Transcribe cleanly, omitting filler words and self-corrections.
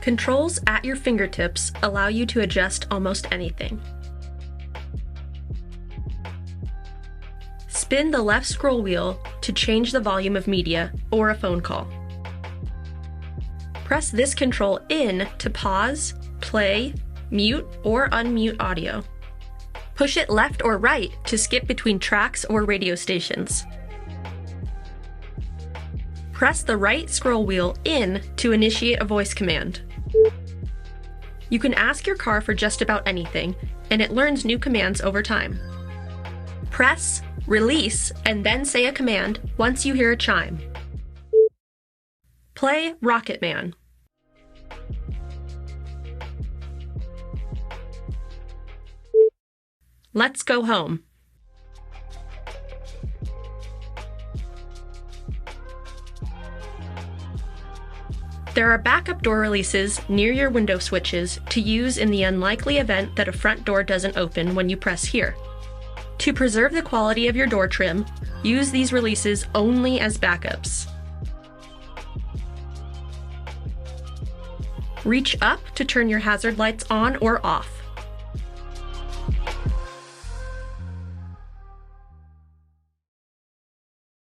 Controls at your fingertips allow you to adjust almost anything. Spin the left scroll wheel to change the volume of media or a phone call. Press this control in to pause, play, mute, or unmute audio. Push it left or right to skip between tracks or radio stations. Press the right scroll wheel in to initiate a voice command. You can ask your car for just about anything, and it learns new commands over time. Press, release, and then say a command once you hear a chime. Play Rocket Man. Let's go home. There are backup door releases near your window switches to use in the unlikely event that a front door doesn't open when you press here. To preserve the quality of your door trim, use these releases only as backups. Reach up to turn your hazard lights on or off.